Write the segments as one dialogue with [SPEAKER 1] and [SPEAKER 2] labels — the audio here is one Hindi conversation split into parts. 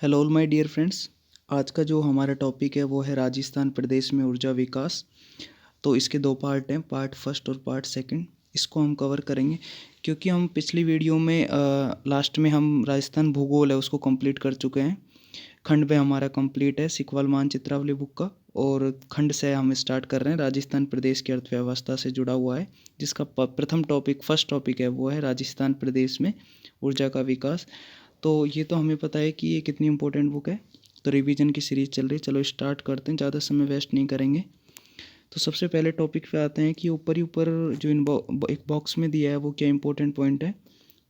[SPEAKER 1] Hello all my dear friends. आज का जो हमारा टॉपिक है वो है राजस्थान प्रदेश में ऊर्जा विकास। तो इसके दो पार्ट हैं, पार्ट फर्स्ट और पार्ट सेकंड। इसको हम कवर करेंगे क्योंकि हम पिछली वीडियो में लास्ट में हम राजस्थान भूगोल है उसको कंप्लीट कर चुके हैं। खंड में हमारा कंप्लीट है सिकवल मानचित्रावली बुक का, और खंड से हम स्टार्ट कर रहे हैं राजस्थान प्रदेश की अर्थव्यवस्था से जुड़ा हुआ है, जिसका प्रथम टॉपिक फर्स्ट टॉपिक है वो है राजस्थान प्रदेश में ऊर्जा का विकास। तो ये तो हमें पता है कि ये कितनी इंपॉर्टेंट बुक है। तो रिवीजन की सीरीज चल रही है, चलो स्टार्ट करते हैं, ज़्यादा समय वेस्ट नहीं करेंगे। तो सबसे पहले टॉपिक पे आते हैं कि ऊपर ही ऊपर जो एक बॉक्स में दिया है वो क्या इंपॉर्टेंट पॉइंट है।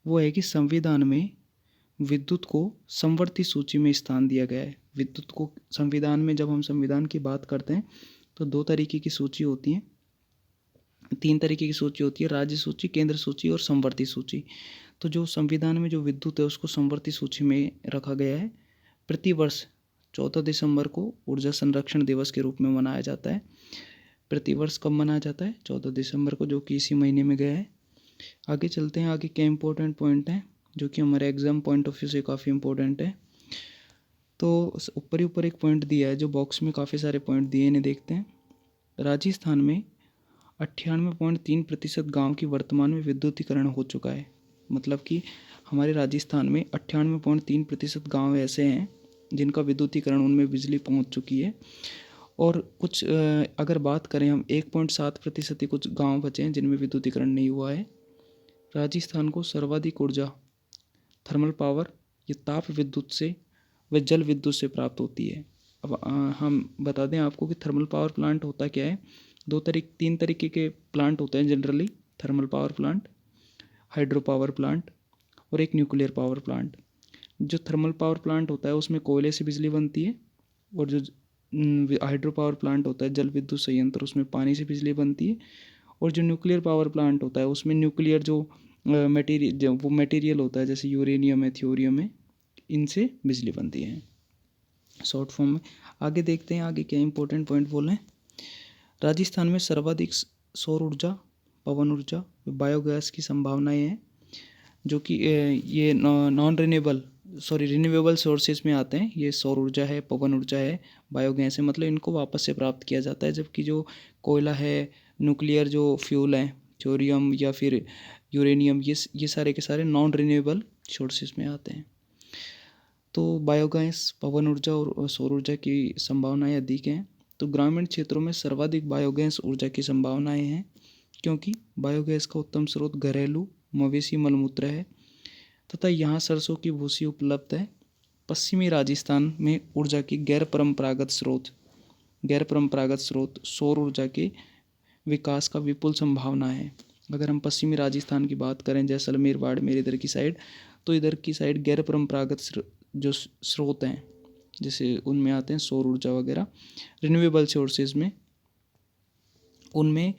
[SPEAKER 1] वो है कि संविधान में विद्युत को समवर्ती सूची में स्थान दिया गया है। विद्युत को संविधान में, जब हम संविधान की बात करते हैं तो दो तरीके की सूची होती है, तीन तरीके की सूची होती है, राज्य सूची, केंद्र सूची और समवर्ती सूची। तो जो संविधान में जो विद्युत है उसको समवर्ती सूची में रखा गया है। प्रतिवर्ष 14 दिसंबर को ऊर्जा संरक्षण दिवस के रूप में मनाया जाता है। प्रतिवर्ष कब मनाया जाता है? 14 दिसंबर को, जो कि इसी महीने में गया है। आगे चलते हैं, आगे क्या इंपॉर्टेंट पॉइंट है जो कि हमारे एग्जाम पॉइंट ऑफ व्यू से काफ़ी इंपॉर्टेंट है। तो ऊपर ही ऊपर एक पॉइंट दिया है, जो बॉक्स में काफ़ी सारे पॉइंट दिए, इन्हें देखते हैं। राजस्थान में 98.3% गाँव की वर्तमान में विद्युतीकरण हो चुका है। मतलब कि हमारे राजस्थान में 98.3% गाँव ऐसे हैं जिनका विद्युतीकरण, उनमें बिजली पहुंच चुकी है। और कुछ अगर बात करें हम, 1.7% ही कुछ गांव बचे हैं जिनमें विद्युतीकरण नहीं हुआ है। राजस्थान को सर्वाधिक ऊर्जा थर्मल पावर या ताप विद्युत से व जल विद्युत से प्राप्त होती है। अब हम बता दें आपको कि थर्मल पावर प्लांट होता क्या है। तीन तरीके के प्लांट होते हैं generally. Thermal power plant, hydro power plant और एक न्यूक्लियर पावर प्लांट। जो थर्मल पावर प्लांट होता है उसमें कोयले से बिजली बनती है, और जो हाइड्रो पावर प्लांट होता है जल विद्युत संयंत्र, उसमें पानी से बिजली बनती है। और जो न्यूक्लियर पावर प्लांट होता है उसमें न्यूक्लियर जो मटेरियल होता है, जैसे यूरेनियम है, थ्योरियम है, इनसे बिजली बनती है शॉर्ट फॉर्म में। आगे देखते हैं, आगे क्या इंपॉर्टेंट पॉइंट बोले हैं। राजस्थान में सर्वाधिक सौर ऊर्जा, पवन ऊर्जा, बायोगैस की संभावनाएं हैं, जो कि ये रिन्यूएबल सोर्सेज में आते हैं। ये सौर ऊर्जा है, पवन ऊर्जा है, बायोगैस है, मतलब इनको वापस से प्राप्त किया जाता है। जबकि जो कोयला है, न्यूक्लियर जो फ्यूल है, थ्योरियम या फिर यूरेनियम, ये सारे के सारे नॉन रिन्यूएबल सोर्सेज में आते हैं। तो बायोगैस, पवन ऊर्जा और सौर ऊर्जा की संभावनाएं अधिक हैं। तो ग्रामीण क्षेत्रों में सर्वाधिक बायोगैस ऊर्जा की संभावनाएं हैं, क्योंकि बायोगैस का उत्तम स्रोत घरेलू मवेशी मलमूत्र है तथा यहाँ सरसों की भूसी उपलब्ध है। पश्चिमी राजस्थान में ऊर्जा की गैर परंपरागत स्रोत सौर ऊर्जा के विकास का विपुल संभावना है। अगर हम पश्चिमी राजस्थान की बात करें, जैसलमेर, बाड़मेर, इधर की साइड, तो इधर की साइड गैर परंपरागत जो स्रोत हैं, जैसे उनमें आते हैं सौर ऊर्जा वगैरह, रिन्यूएबल सोर्सेज में, उनमें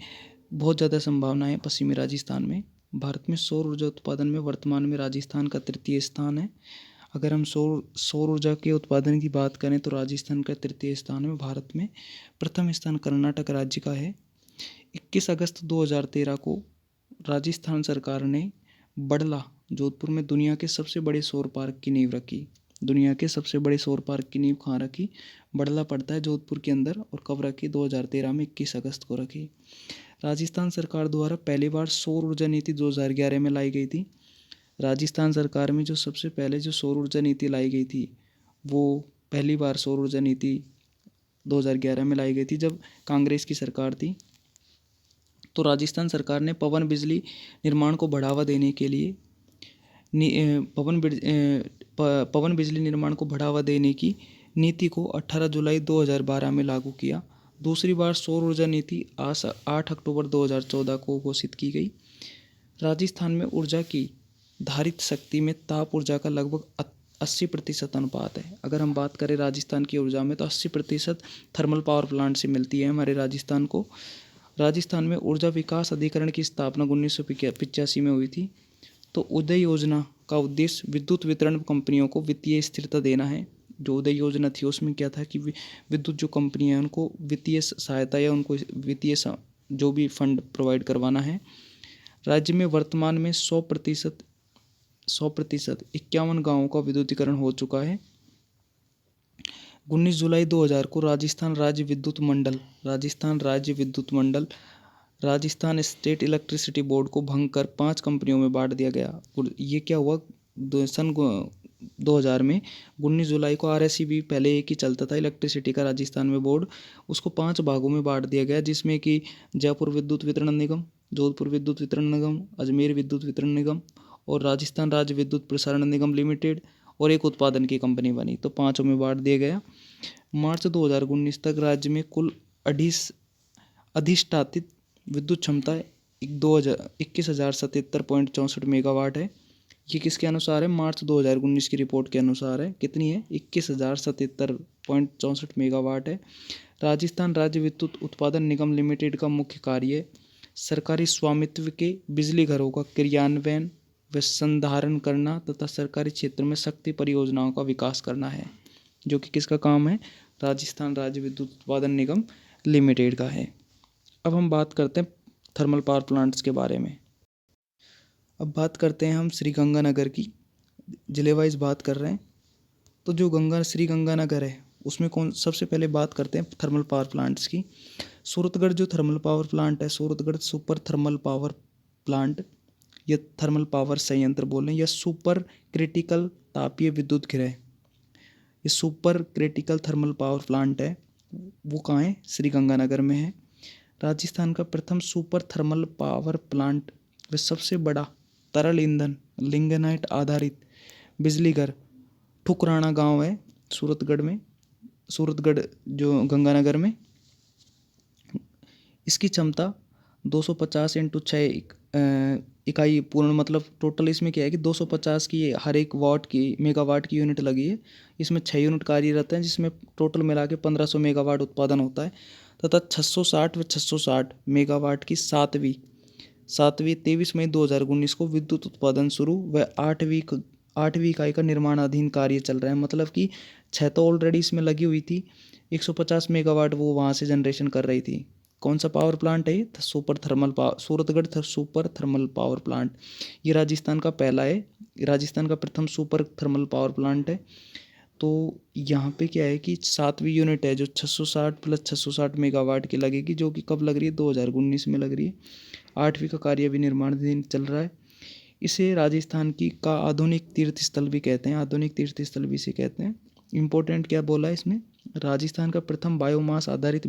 [SPEAKER 1] बहुत ज़्यादा संभावना है पश्चिमी राजस्थान में। भारत में सौर ऊर्जा उत्पादन में वर्तमान में राजस्थान का तृतीय स्थान है। अगर हम सौर ऊर्जा के उत्पादन की बात करें तो राजस्थान का तृतीय स्थान है। भारत में प्रथम स्थान कर्नाटक राज्य का है। 21 अगस्त 2013 को राजस्थान सरकार ने बड़ला, जोधपुर में दुनिया के सबसे बड़े सौर पार्क की नींव रखी। दुनिया के सबसे बड़े सौर पार्क की नींव कहाँ रखी? बड़ला पड़ता है जोधपुर के अंदर। और कब रखी? 2013 में 21 अगस्त को रखी। राजस्थान सरकार द्वारा पहली बार सौर ऊर्जा नीति 2011 में लाई गई थी। राजस्थान सरकार में जो सबसे पहले जो सौर ऊर्जा नीति लाई गई थी, वो पहली बार सौर ऊर्जा नीति 2011 में लाई गई थी, जब कांग्रेस की सरकार थी। तो राजस्थान सरकार ने निर्माण को बढ़ावा देने के लिए पवन बिजली निर्माण को बढ़ावा देने की नीति को 18 जुलाई 2012 में लागू किया। दूसरी बार सौर ऊर्जा नीति 8 अक्टूबर 2014 को घोषित की गई। राजस्थान में ऊर्जा की धारित शक्ति में ताप ऊर्जा का लगभग 80% अनुपात है। अगर हम बात करें राजस्थान की ऊर्जा में, तो 80% थर्मल पावर प्लांट से मिलती है हमारे राजस्थान को। राजस्थान में ऊर्जा विकास अधिकरण की स्थापना 1985 में हुई थी। तो उदय योजना का उद्देश्य विद्युत वितरण कंपनियों को वित्तीय स्थिरता देना है। जो उदय योजना थी उसमें क्या था कि विद्युत जो कंपनियां हैं उनको वित्तीय सहायता या उनको वित्तीय जो भी फंड प्रोवाइड करवाना है। राज्य में वर्तमान में 100% 51 गाँवों का विद्युतीकरण हो चुका है। 19 जुलाई 2000 को राजस्थान राज्य विद्युत मंडल राजस्थान स्टेट इलेक्ट्रिसिटी बोर्ड को भंग कर 5 कंपनियों में बांट दिया गया। और ये क्या हुआ, सन 2000 में 19 जुलाई को RSEB, पहले एक ही चलता था इलेक्ट्रिसिटी का राजस्थान में बोर्ड, उसको 5 भागों में बांट दिया गया, जिसमें कि जयपुर विद्युत वितरण निगम, जोधपुर विद्युत वितरण निगम, अजमेर विद्युत वितरण निगम और राजस्थान राज्य विद्युत प्रसारण निगम लिमिटेड, और एक उत्पादन की कंपनी बनी। तो 5 में बांट दिया गया। मार्च 2019 तक राज्य में कुल अधिष्ठापित विद्युत क्षमता 21,077.64 मेगावाट है। ये किसके अनुसार है? मार्च 2019 की रिपोर्ट के अनुसार है। कितनी है? 21,077.64 मेगावाट है। राजस्थान राज्य विद्युत उत्पादन निगम लिमिटेड का मुख्य कार्य सरकारी स्वामित्व के बिजली घरों का क्रियान्वयन व संधारण करना तथा सरकारी क्षेत्र में शक्ति परियोजनाओं का विकास करना है, जो कि किसका काम है? राजस्थान राज्य विद्युत उत्पादन निगम लिमिटेड का है। अब हम बात करते हैं थर्मल पावर प्लांट्स के बारे में। अब बात करते हैं हम श्री गंगानगर की, जिले वाइज बात कर रहे हैं। तो जो श्री गंगानगर है उसमें सबसे पहले बात करते हैं थर्मल पावर प्लांट्स की। सूरतगढ़ जो थर्मल पावर प्लांट है, Suratgarh super thermal power plant, या थर्मल पावर संयंत्र बोलें, या सुपर क्रिटिकल तापीय विद्युत गृह, ये super critical thermal power plant है, वो कहाँ है? श्री गंगानगर में है। राजस्थान का प्रथम सुपर थर्मल पावर प्लांट व सबसे बड़ा तरल ईंधन लिंगनाइट आधारित बिजली घर ठुकराना गांव है सूरतगढ़ जो गंगानगर में। इसकी क्षमता 250 × 6 इकाई पूर्ण, मतलब टोटल इसमें क्या है कि 250 की हर एक मेगावाट की यूनिट लगी है। इसमें 6 यूनिट कार्यरत हैं, जिसमें टोटल मिला के 1500 मेगावाट उत्पादन होता है, तथा 660 मेगावाट की सातवीं 23 मई 2019 को विद्युत उत्पादन शुरू व 8वीं इकाई का निर्माणाधीन कार्य चल रहा है। मतलब कि 6 तो ऑलरेडी इसमें लगी हुई थी, 150 मेगावाट वो वहाँ से जनरेशन कर रही थी। कौन सा पावर प्लांट है ये? Suratgarh super thermal power plant. ये राजस्थान का पहला है, राजस्थान का प्रथम सुपर थर्मल पावर प्लांट है। तो यहाँ पे क्या है कि 7वीं यूनिट है जो 660 + 660 मेगावाट की लगेगी, जो कि कब लग रही है? 2019 में लग रही है। 8वीं का कार्य भी निर्माणाधीन चल रहा है। इसे राजस्थान का आधुनिक तीर्थ स्थल भी कहते हैं, आधुनिक तीर्थ स्थल भी इसे कहते हैं। इम्पोर्टेंट क्या बोला है इसमें? राजस्थान का प्रथम बायोमास आधारित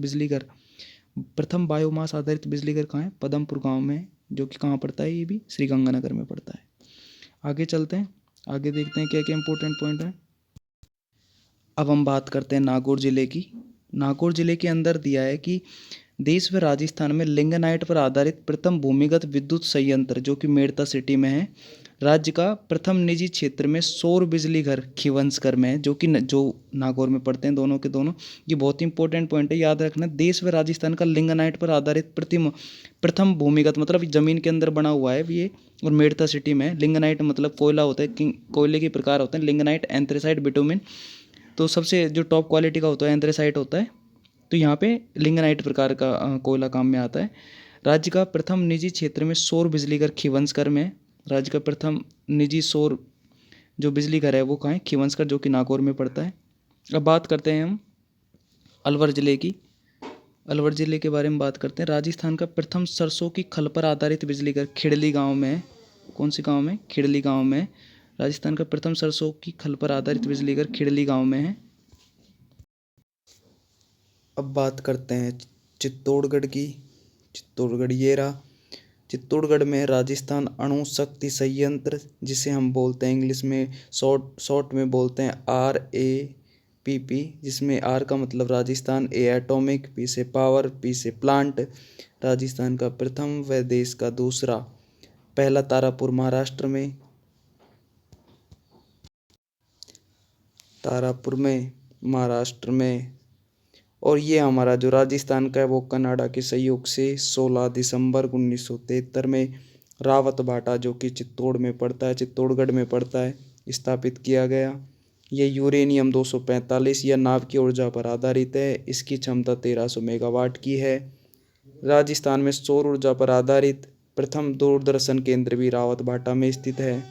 [SPEAKER 1] बिजली घर कहाँ है? पदमपुर गांव में है, जो कि कहाँ पड़ता है? ये भी श्री गंगानगर में पड़ता है। आगे चलते हैं, आगे देखते हैं क्या क्या इंपॉर्टेंट पॉइंट है। अब हम बात करते हैं नागौर जिले की। नागौर जिले के अंदर दिया है कि देश व राजस्थान में लिंगनाइट पर आधारित प्रथम भूमिगत विद्युत संयंत्र, जो कि मेड़ता सिटी में है। राज्य का प्रथम निजी क्षेत्र में सौर बिजली घर खिवंसकर में है, जो नागौर में पड़ते हैं, दोनों के दोनों। ये बहुत इंपॉर्टेंट पॉइंट है, याद रखना। देश व राजस्थान का लिंगनाइट पर आधारित प्रथम भूमिगत, मतलब जमीन के अंदर बना हुआ है ये, और मेड़ता सिटी में है। लिंगनाइट मतलब कोयला होता है, कोयले के प्रकार होते हैं, लिंगनाइट, एंथ्रेसाइट, बिटुमिन। तो सबसे जो टॉप क्वालिटी का होता है एंथ्रेसाइट होता है। तो यहाँ पे लिंगनाइट प्रकार का कोयला काम में आता है। राज्य का प्रथम निजी क्षेत्र में सौर बिजली घर खिवंसकर में। राज्य का प्रथम निजी सौर जो बिजली घर है वो कहाँ है? खिवंसकर, जो कि नागौर में पड़ता है। अब बात करते हैं हम अलवर ज़िले की। अलवर ज़िले के बारे में बात करते हैं। राजस्थान का प्रथम सरसों की खल पर आधारित बिजली घर खिड़ली गाँव में है। कौन से गाँव में? खिड़ली गाँव में। राजस्थान का प्रथम सरसों की खल पर आधारित बिजली घर खिड़ली गाँव में है। अब बात करते हैं चित्तौड़गढ़ की। चित्तौड़गढ़ में राजस्थान अणु शक्ति संयंत्र, जिसे हम बोलते हैं इंग्लिश में शॉर्ट में बोलते हैं RAPP, जिसमें R का मतलब राजस्थान, A एटॉमिक, P से पावर, P से प्लांट। राजस्थान का प्रथम व देश का दूसरा। पहला तारापुर महाराष्ट्र में, और ये हमारा जो राजस्थान का है वो कनाडा के सहयोग से 16 दिसंबर 1973 में रावत भाटा, जो कि चित्तौड़गढ़ में पड़ता है, स्थापित किया गया। ये यूरेनियम 245 या नाभ की ऊर्जा पर आधारित है। इसकी क्षमता 1300 मेगावाट की है। राजस्थान में सौर ऊर्जा पर आधारित प्रथम दूरदर्शन केंद्र भी रावत भाटा में स्थित है।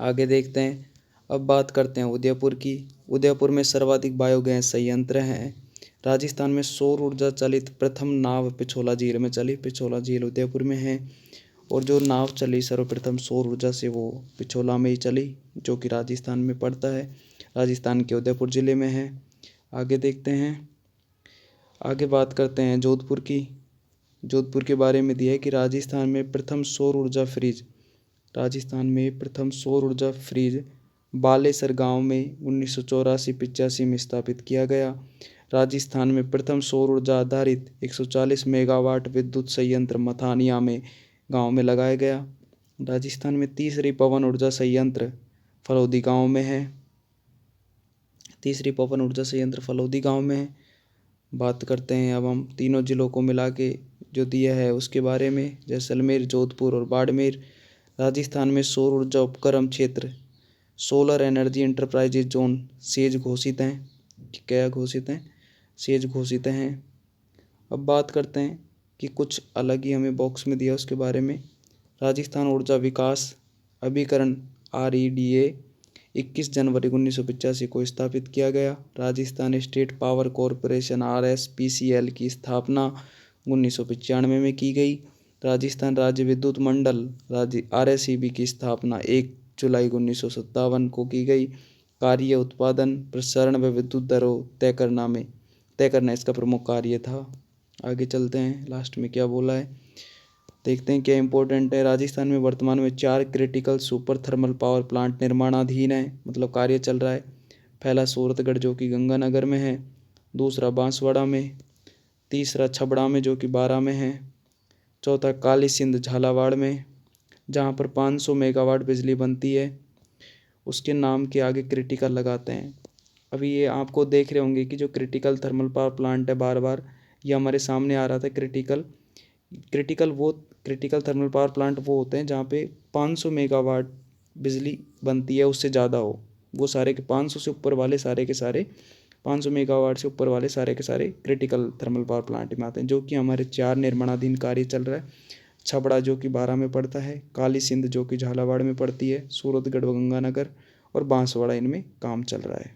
[SPEAKER 1] आगे देखते हैं। अब बात करते हैं उदयपुर की। उदयपुर में सर्वाधिक बायोगैस संयंत्र हैं। राजस्थान में सौर ऊर्जा चालित प्रथम नाव पिछोला झील में चली। पिछोला झील उदयपुर में है और जो नाव चली सर्वप्रथम सौर ऊर्जा से वो पिछोला में ही चली, जो कि राजस्थान में पड़ता है, राजस्थान के उदयपुर ज़िले में है। आगे देखते हैं, आगे बात करते हैं जोधपुर की। जोधपुर के बारे में दिया है कि राजस्थान में प्रथम सौर ऊर्जा फ्रिज बालेसर गांव में 1984-85 में स्थापित किया गया। राजस्थान में प्रथम सौर ऊर्जा आधारित 140 मेगावाट विद्युत संयंत्र मथानिया में गांव में लगाया गया। राजस्थान में तीसरी पवन ऊर्जा संयंत्र फलौदी गांव में है। बात करते हैं अब हम तीनों जिलों को मिला के जो दिया है उसके बारे में, जैसलमेर, जोधपुर और बाड़मेर। राजस्थान में सौर ऊर्जा उपक्रम क्षेत्र solar energy enterprises zone says घोषित हैं। क्या घोषित हैं? सेज घोषित हैं। अब बात करते हैं कि कुछ अलग ही हमें बॉक्स में दिया उसके बारे में। राजस्थान ऊर्जा विकास अभिकरण REDA 21 जनवरी 1985 को स्थापित किया गया। Rajasthan state power corporation RSPCL की स्थापना 1995 में की गई। राजस्थान राज्य विद्युत मंडल RSEB की स्थापना 1 जुलाई 1957 को की गई। कार्य उत्पादन, प्रसारण व विद्युत दरों तय करना इसका प्रमुख कार्य था। आगे चलते हैं, लास्ट में क्या बोला है देखते हैं क्या इंपॉर्टेंट है। राजस्थान में वर्तमान में 4 critical super thermal power plant निर्माणाधीन है, मतलब कार्य चल रहा है। पहला सूरतगढ़ जो कि गंगानगर में है, दूसरा बांसवाड़ा में, तीसरा छबड़ा में जो कि बारा में है, चौथा काली सिंध झालावाड़ में जहाँ पर 500 मेगावाट बिजली बनती है। उसके नाम के आगे क्रिटिकल लगाते हैं। अभी ये आपको देख रहे होंगे कि जो क्रिटिकल थर्मल पावर प्लांट है, बार बार ये हमारे सामने आ रहा था। क्रिटिकल थर्मल पावर प्लांट वो होते हैं जहाँ पे 500 मेगावाट बिजली बनती है, उससे ज़्यादा हो। वो सारे के 500 से ऊपर वाले सारे के सारे 500 मेगावाट से ऊपर वाले सारे के सारे क्रिटिकल थर्मल पावर प्लांट में आते हैं, जो कि हमारे 4 निर्माणाधीन कार्य चल रहा है। छबड़ा जो कि बारा में पड़ता है, काली सिंध जो कि झालावाड़ में पड़ती है, सूरतगढ़ व गंगानगर और बांसवाड़ा इनमें काम चल रहा है।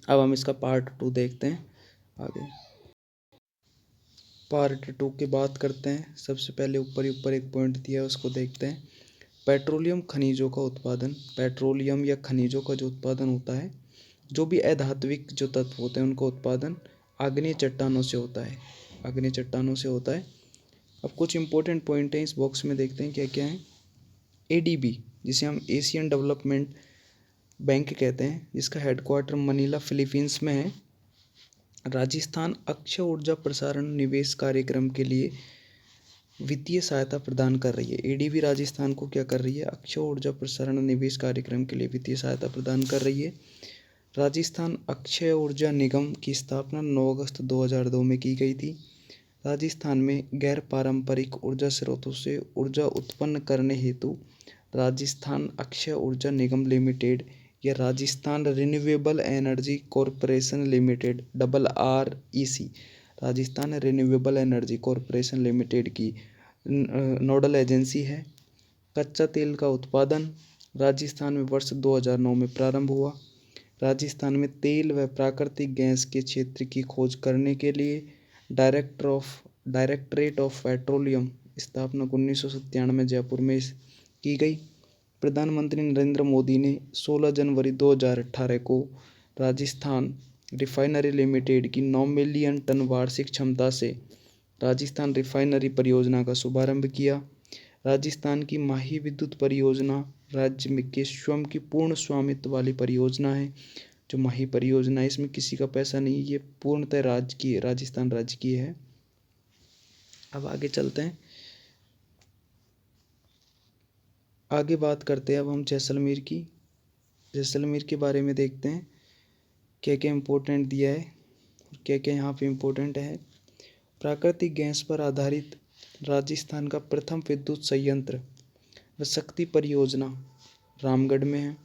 [SPEAKER 1] अब हम इसका पार्ट 2 देखते हैं। आगे पार्ट 2 की बात करते हैं। सबसे पहले ऊपर एक पॉइंट दिया है उसको देखते हैं। पेट्रोलियम खनिजों का उत्पादन, पेट्रोलियम या खनिजों का जो उत्पादन होता है, जो भी अधात्विक जो तत्व होते हैं उनका उत्पादन आग्नेय चट्टानों से होता है। अब कुछ इंपॉर्टेंट पॉइंट हैं इस बॉक्स में, देखते हैं क्या क्या है। ADB जिसे हम एशियन डेवलपमेंट बैंक कहते हैं, जिसका हेडक्वार्टर मनीला फिलीपींस में है। राजस्थान अक्षय ऊर्जा प्रसारण निवेश कार्यक्रम के लिए वित्तीय सहायता प्रदान कर रही है। ADB राजस्थान को क्या कर रही है? अक्षय ऊर्जा प्रसारण निवेश कार्यक्रम के लिए वित्तीय सहायता प्रदान कर रही है। राजस्थान अक्षय ऊर्जा निगम की स्थापना 9 अगस्त 2002 में की गई थी। राजस्थान में गैर पारंपरिक ऊर्जा स्रोतों से ऊर्जा उत्पन्न करने हेतु राजस्थान अक्षय ऊर्जा निगम लिमिटेड या Rajasthan renewable energy corporation limited RREC, Rajasthan renewable energy corporation limited की नोडल एजेंसी है। कच्चा तेल का उत्पादन राजस्थान में वर्ष 2009 में प्रारंभ हुआ। राजस्थान में तेल व प्राकृतिक गैस के क्षेत्र की खोज करने के लिए डायरेक्टरेट ऑफ पेट्रोलियम स्थापना 1997 जयपुर में की गई। प्रधानमंत्री नरेंद्र मोदी ने 16 जनवरी 2018 को राजस्थान रिफाइनरी लिमिटेड की 9 मिलियन टन वार्षिक क्षमता से राजस्थान रिफाइनरी परियोजना का शुभारंभ किया। राजस्थान की माही विद्युत परियोजना राज्य में के स्वयं की पूर्ण स्वामित्व वाली परियोजना है। जो माही परियोजना है, इसमें किसी का पैसा नहीं, ये पूर्णतः राज्य की है, राजस्थान राज्य की है। अब आगे चलते हैं, आगे बात करते हैं अब हम जैसलमेर के बारे में देखते हैं क्या क्या इम्पोर्टेंट दिया है और क्या क्या यहाँ पे इम्पोर्टेंट है। प्राकृतिक गैस पर आधारित राजस्थान का प्रथम विद्युत संयंत्र व शक्ति परियोजना रामगढ़ में है।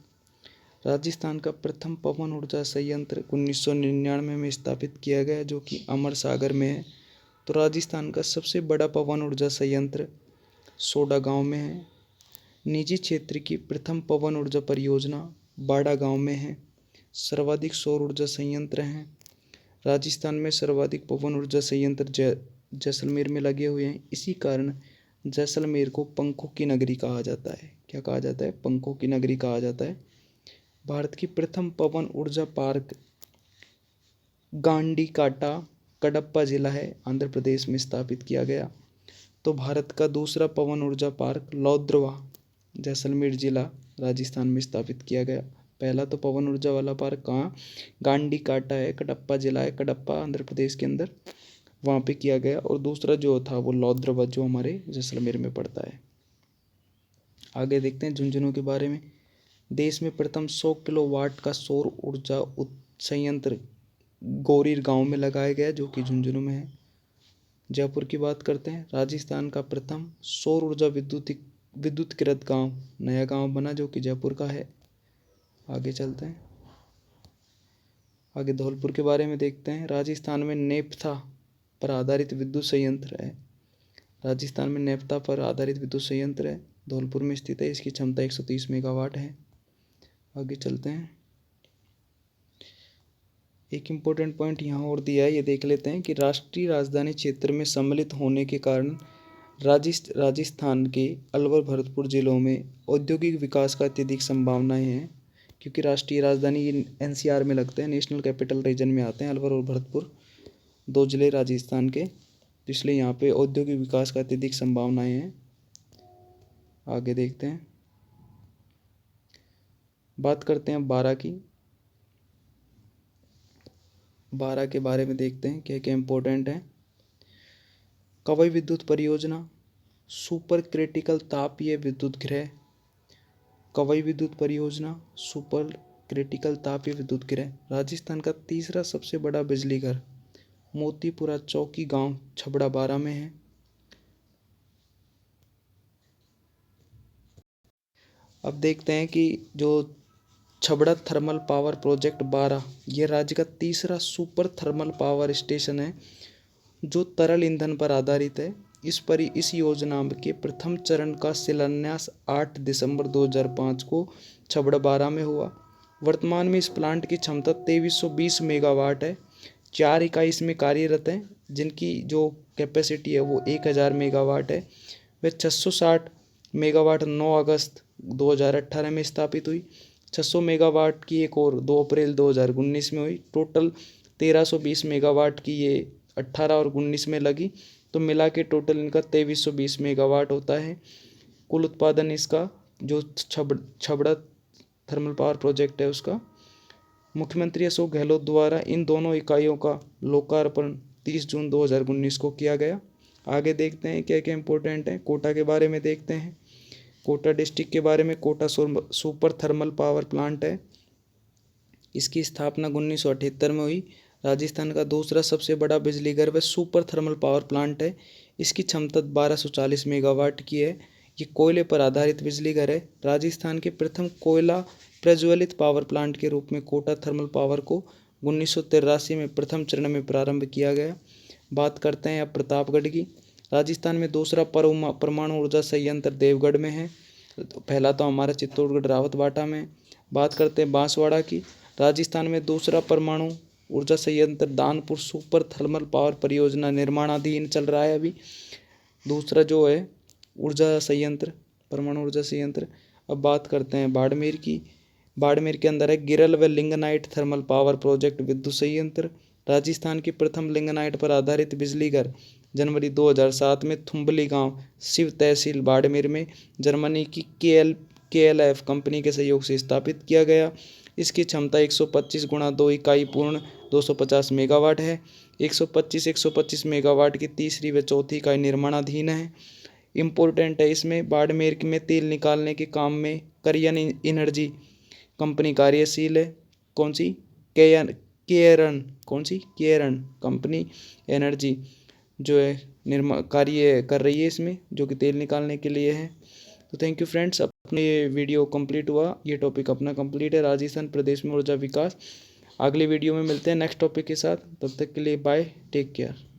[SPEAKER 1] राजस्थान का प्रथम पवन ऊर्जा संयंत्र 1999 में स्थापित किया गया, जो कि अमर सागर में है। तो राजस्थान का सबसे बड़ा पवन ऊर्जा संयंत्र सोडा गांव में है। निजी क्षेत्र की प्रथम पवन ऊर्जा परियोजना बाड़ा गांव में है। सर्वाधिक सौर ऊर्जा संयंत्र हैं। राजस्थान में सर्वाधिक पवन ऊर्जा संयंत्र जैसलमेर में लगे हुए हैं। इसी कारण जैसलमेर को पंखों की नगरी कहा जाता है। क्या कहा जाता है? पंखों की नगरी कहा जाता है। भारत की प्रथम पवन ऊर्जा पार्क गांडीकाटा कडप्पा जिला है, आंध्र प्रदेश में स्थापित किया गया। तो भारत का दूसरा पवन ऊर्जा पार्क लौद्रवा जैसलमेर जिला राजस्थान में स्थापित किया गया। पहला तो पवन ऊर्जा वाला पार्क कहाँ? गांडीकाटा है, कडप्पा जिला है, कडप्पा आंध्र प्रदेश के अंदर, वहाँ पे किया गया। और दूसरा जो था वो लौद्रवा जो हमारे जैसलमेर में पड़ता है। आगे देखते हैं झुंझुनू के बारे में। देश में प्रथम 100 किलोवाट का सौर ऊर्जा संयंत्र गौरीर गांव में लगाया गया, जो कि झुंझुनू में है। जयपुर की बात करते हैं। राजस्थान का प्रथम सौर ऊर्जा विद्युतकृत गांव नया गांव बना, जो कि जयपुर का है। आगे चलते हैं। आगे धौलपुर के बारे में देखते हैं। राजस्थान में नेपथा पर आधारित विद्युत संयंत्र है। राजस्थान में नेपथा पर आधारित विद्युत संयंत्र है, धौलपुर में स्थित है। इसकी क्षमता 130 मेगावाट है। आगे चलते हैं। एक इम्पोर्टेंट पॉइंट यहाँ और दिया है, ये देख लेते हैं कि राष्ट्रीय राजधानी क्षेत्र में सम्मिलित होने के कारण राजस्थान के अलवर भरतपुर जिलों में औद्योगिक विकास का अत्यधिक संभावनाएं हैं। क्योंकि राष्ट्रीय राजधानी NCR में लगते हैं, नेशनल कैपिटल रीजन में आते हैं अलवर और भरतपुर, 2 जिले राजस्थान के, इसलिए यहाँ पे औद्योगिक विकास का अत्यधिक संभावनाएं हैं। आगे देखते हैं। बात करते हैं बारा की। बारा के बारे में देखते हैं क्या क्या इम्पोर्टेंट है। कवई विद्युत परियोजना, सुपर क्रिटिकल तापीय विद्युत गृह। कवई विद्युत परियोजना, सुपर क्रिटिकल तापीय विद्युत गृह। राजस्थान का तीसरा सबसे बड़ा बिजली घर मोतीपुरा चौकी गांव छबड़ा बारा में है। अब देखते हैं कि जो छबड़ा थर्मल पावर प्रोजेक्ट 12, यह राज्य का तीसरा सुपर थर्मल पावर स्टेशन है जो तरल ईंधन पर आधारित है। इस योजना के प्रथम चरण का शिलान्यास 8 दिसंबर 2005 को छबड़ा बारा में हुआ। वर्तमान में इस प्लांट की क्षमता 2320 मेगावाट है। 4 इकाई इसमें कार्यरत हैं, जिनकी जो कैपेसिटी है वो 1000 मेगावाट है। वह 660 मेगावाट 9 अगस्त 2018 में स्थापित हुई। 600 मेगावाट की एक और 2 अप्रैल 2019 में हुई। टोटल 1320 मेगावाट की ये 18 और 19 में लगी, तो मिला के टोटल इनका 2320 मेगावाट होता है। कुल उत्पादन इसका जो छबड़ा थर्मल पावर प्रोजेक्ट है उसका मुख्यमंत्री अशोक गहलोत द्वारा इन दोनों इकाइयों का लोकार्पण 30 जून 2019 को किया गया। आगे देखते हैं क्या क्या इम्पोर्टेंट है। कोटा के बारे में देखते हैं। कोटा डिस्ट्रिक्ट के बारे में, Kota super thermal power plant है। इसकी स्थापना 1978 में हुई। राजस्थान का दूसरा सबसे बड़ा बिजली घर व सुपर थर्मल पावर प्लांट है। इसकी क्षमता 1240 मेगावाट की है। ये कोयले पर आधारित बिजली घर है। राजस्थान के प्रथम कोयला प्रज्वलित पावर प्लांट के रूप में कोटा थर्मल पावर को 1983 में प्रथम चरण में प्रारंभ किया गया। बात करते हैं अब प्रतापगढ़ की। राजस्थान में दूसरा परमाणु ऊर्जा संयंत्र देवगढ़ में है। पहला तो हमारा चित्तौड़गढ़ रावतबाटा में। बात करते हैं बांसवाड़ा की। राजस्थान में दूसरा परमाणु ऊर्जा संयंत्र दानपुर सुपर थर्मल पावर परियोजना निर्माणाधीन चल रहा है अभी, दूसरा जो है ऊर्जा संयंत्र, परमाणु ऊर्जा संयंत्र। अब बात करते हैं बाड़मेर की। बाड़मेर के अंदर है गिरल व लिंगनाइट थर्मल पावर प्रोजेक्ट विद्युत संयंत्र। राजस्थान की प्रथम लिंगनाइट पर आधारित बिजली घर जनवरी 2007 में थुम्बली गांव शिव तहसील बाड़मेर में जर्मनी की KLF कंपनी के सहयोग से स्थापित किया गया। इसकी क्षमता 125 गुणा 2 इकाई पूर्ण 250 मेगावाट है। 125 मेगावाट की तीसरी व चौथी इकाई निर्माणाधीन है। इम्पोर्टेंट है इसमें, बाड़मेर में तेल निकालने के काम में करियन एनर्जी कंपनी कार्यशील है। कौन सी? केयरन कंपनी एनर्जी जो है कार्य कर रही है इसमें, जो कि तेल निकालने के लिए है। तो थैंक यू फ्रेंड्स, अपने ये वीडियो कंप्लीट हुआ, ये टॉपिक अपना कंप्लीट है, राजस्थान प्रदेश में ऊर्जा विकास। अगले वीडियो में मिलते हैं नेक्स्ट टॉपिक के साथ। तब तक के लिए बाय, टेक केयर।